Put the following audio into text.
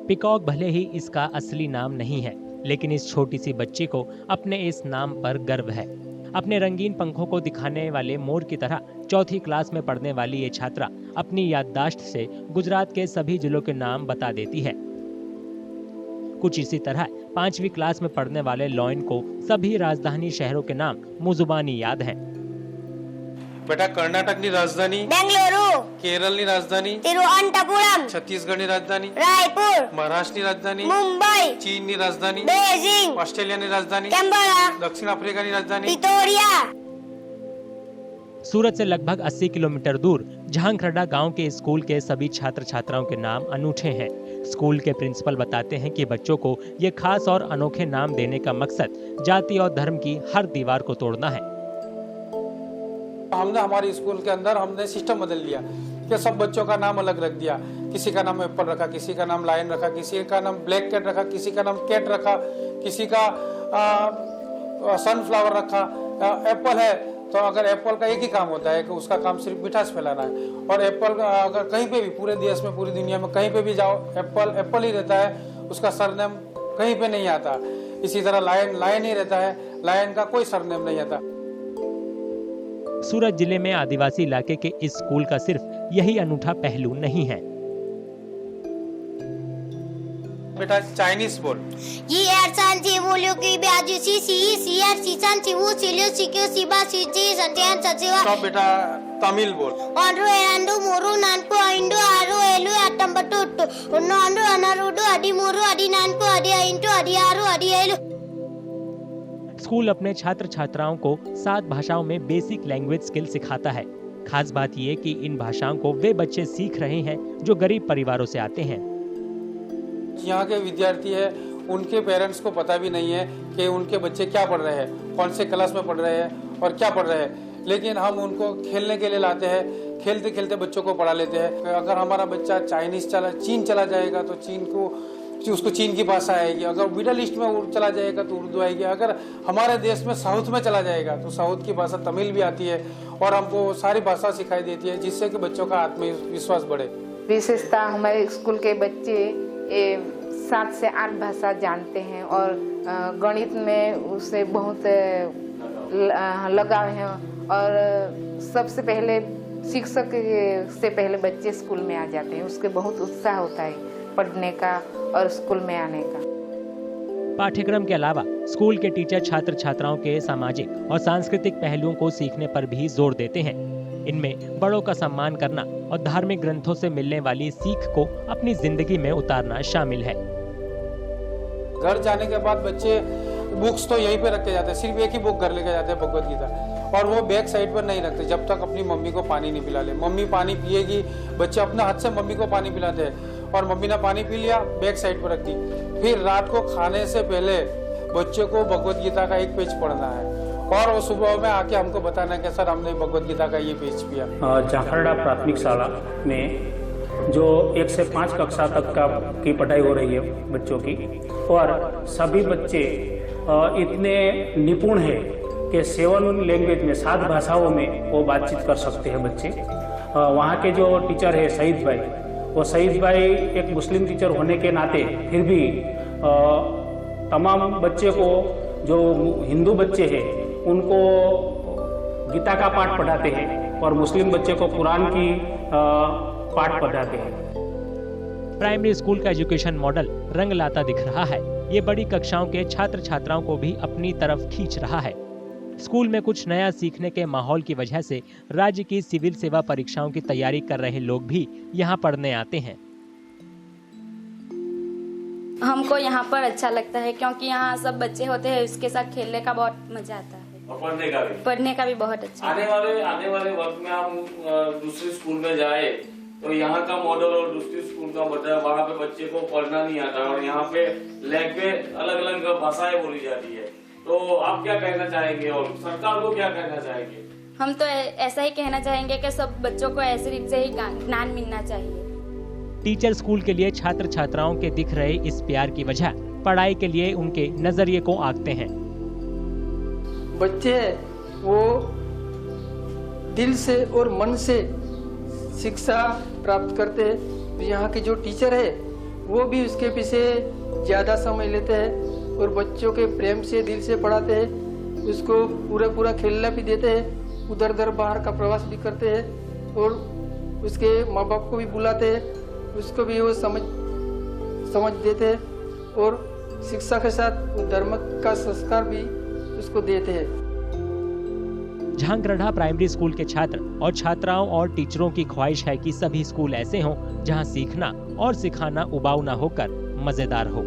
Peacock भले ही इसका असली नाम नहीं है, लेकिन इस छोटी सी बच्ची को अपने इस नाम पर गर्व है। अपने रंगीन पंखों को दिखाने वाले मोर की तरह चौथी क्लास में पढ़ने वाली ये छात्रा अपनी याददाश्त से गुजरात के सभी जिलों के नाम बता देती है। कुछ इसी तरह 5वीं क्लास में पढ़ने वाले लॉयन को सभी राजधानी शहरों के नाम मुजुबानी याद हैं। बेटा कर्नाटकની રાજધાની બેંગલુરુ, કેરળની રાજધાની तिरुवनंतपुरम, છત્તીસગઢની રાજધાની रायपुर, મહારાષ્ટ્રની રાજધાની मुंबई, ચીનની રાજધાની बेजिंग, ઓસ્ટ્રેલિયાની રાજધાની कैनबरा, દક્ષિણ આફ્રિકાની રાજધાની प्रिटोरिया। सूरत से लगभग 80 किलोमीटर दूर जहांगखरड़ा गांव के स्कूल के सभी छात्र छात्राओं के नाम अनूठे हैं। स्कूल के प्रिंसिपल बताते हैं कि बच्चों को ये खास और अनोखे नाम देने का मकसद जाति और धर्म की हर दीवार को तोड़ना है। हमने हमारे स्कूल के अंदर हमने सिस्टम बदल दिया कि सब बच्चों का नाम अलग रख दिया। किसी का नाम एप्पल रखा, किसी का नाम लायन रखा, किसी का नाम ब्लैक कैट रखा, किसी का नाम कैट रखा, किसी का सनफ्लावर रखा। एप्पल है तो अगर एप्पल का एक ही काम होता है कि उसका काम सिर्फ मिठास फैलाना है, और एप्पल का अगर कहीं पे भी पूरे देश में पूरी दुनिया में कहीं पे भी जाओ एप्पल एप्पल ही रहता है, उसका सरनेम कहीं पे नहीं आता। इसी तरह लायन लायन ही रहता है, लायन का कोई सरनेम नहीं आता। सूरत जिले में आदिवासी इलाके के इस स्कूल का सिर्फ यही अनूठा पहलू नहीं है। बेटा चाइनीज बोल। ये एरसान ची बोलियो की ब्याजू सी सीआर सीसान ची वो सिलियो सिक्यो सिबा सीजी सत्यान सचिवा। तो बेटा तमिल बोल। ऑन्ड्रो एंडो मोरू नानको इंडो आरो एलु अटंबटुट्टु उन्नो आंडो अनारुडो अडी मोरू अडी नानको अडी इंटो अडी आरो अडी एलु। स्कूल अपने छात्र छात्राओं को 7 भाषाओं में बेसिक लैंग्वेज स्किल सिखाता है। खास बात यह कि इन भाषाओं को वे बच्चे सीख रहे हैं जो गरीब परिवारों से आते हैं। यहाँ के विद्यार्थी है, उनके पेरेंट्स को पता भी नहीं है कि उनके बच्चे क्या पढ़ रहे हैं, कौन से क्लास में पढ़ रहे हैं और क्या पढ़ रहे हैं, लेकिन हम उनको खेलने के लिए लाते हैं। खेलते खेलते बच्चों को पढ़ा लेते हैं। अगर हमारा बच्चा चीन चला जाएगा तो उसको चीन की भाषा आएगी। अगर मिडल ईस्ट में चला जाएगा तो उर्दू आएगी। अगर हमारे देश में साउथ में चला जाएगा तो साउथ की भाषा तमिल भी आती है, और हमको सारी भाषा सिखाई देती है, जिससे कि बच्चों का आत्मविश्वास बढ़े। विशेषता हमारे स्कूल के बच्चे 7 से 8 भाषा जानते हैं और गणित में उससे बहुत लगाव है। और सबसे पहले शिक्षक से पहले बच्चे स्कूल में आ जाते हैं, उसके बहुत उत्साह होता है पढ़ने का और स्कूल में आने का। पाठ्यक्रम के अलावा स्कूल के टीचर छात्र छात्राओं के सामाजिक और सांस्कृतिक पहलुओं को सीखने पर भी जोर देते हैं। इनमें बड़ों का सम्मान करना और धार्मिक ग्रंथों से मिलने वाली सीख को अपनी जिंदगी में उतारना शामिल है। घर जाने के बाद बच्चे बुक्स तो यहीं पे रख के जाते हैं, सिर्फ एक ही बुक घर लेके जाते हैं, भगवत गीता, और वो बैक साइड पर नहीं रखते जब तक अपनी मम्मी को पानी नहीं पिला ले। मम्मी पानी पिएगी, बच्चे अपने हाथ से मम्मी को पानी पिलाते हैं, और मम्मी ने पानी पी लिया, बैक साइड पर रख दी। फिर रात को खाने से पहले बच्चे को भगवत गीता का एक पेज पढ़ना है, और वो सुबह में आके हमको बताना है कि सर हमने भगवत गीता का ये पेज पिया। जहांगखरड़ा प्राथमिक शाला में जो 1 से 5 कक्षा तक की पढ़ाई हो रही है बच्चों की, और सभी बच्चे इतने निपुण हैं कि 7 लैंग्वेज में 7 भाषाओं में वो बातचीत कर सकते हैं बच्चे। वहाँ के जो टीचर है शहीद भाई, वो शहीद भाई एक मुस्लिम टीचर होने के नाते फिर भी तमाम बच्चे को, जो हिंदू बच्चे हैं उनको गीता का पाठ पढ़ाते हैं, और मुस्लिम बच्चे को कुरान की पाठ पढ़ाते हैं। प्राइमरी स्कूल का एजुकेशन मॉडल रंग लाता दिख रहा है। ये बड़ी कक्षाओं के छात्र छात्राओं को भी अपनी तरफ खींच रहा है। स्कूल में कुछ नया सीखने के माहौल की वजह से राज्य की सिविल सेवा परीक्षाओं की तैयारी कर रहे लोग भी यहाँ पढ़ने आते हैं। हमको यहाँ पर अच्छा लगता है क्योंकि यहाँ सब बच्चे होते हैं, उसके साथ खेलने का बहुत मजा आता है, और पढ़ने का भी बहुत अच्छा। आने वाले वक्त में हम दूसरे स्कूल में जाए तो यहाँ का मॉडल और दूसरी स्कूल का मॉडल, वहाँ पे बच्चे को पढ़ना नहीं आता और यहाँ पे लैंग्वेज अलग अलग भाषाएं बोली जाती है। तो आप क्या कहना चाहेंगे और सरकार को क्या कहना चाहेंगे? हम तो ऐसा ही कहना चाहेंगे कि सब बच्चों को ऐसे रीत से ही ज्ञान मिलना चाहिए। टीचर स्कूल के लिए छात्र छात्राओं के दिख रहे इस प्यार की वजह पढ़ाई के लिए उनके नजरिए को आंकते हैं। बच्चे वो दिल से और मन से शिक्षा प्राप्त करते हैं। यहाँ के जो टीचर है वो भी उसके पीछे ज़्यादा समय लेते हैं और बच्चों के प्रेम से दिल से पढ़ाते हैं, उसको पूरा खेलना भी देते हैं, उधर उधर बाहर का प्रवास भी करते हैं और उसके माँ बाप को भी बुलाते हैं, उसको भी वो समझ देते हैं और शिक्षा के साथ धर्म का संस्कार भी उसको देते हैं। झांगरढ़ा प्राइमरी स्कूल के छात्र और छात्राओं और टीचरों की ख्वाहिश है कि सभी स्कूल ऐसे हों जहां सीखना और सिखाना उबाऊ न होकर मजेदार हो।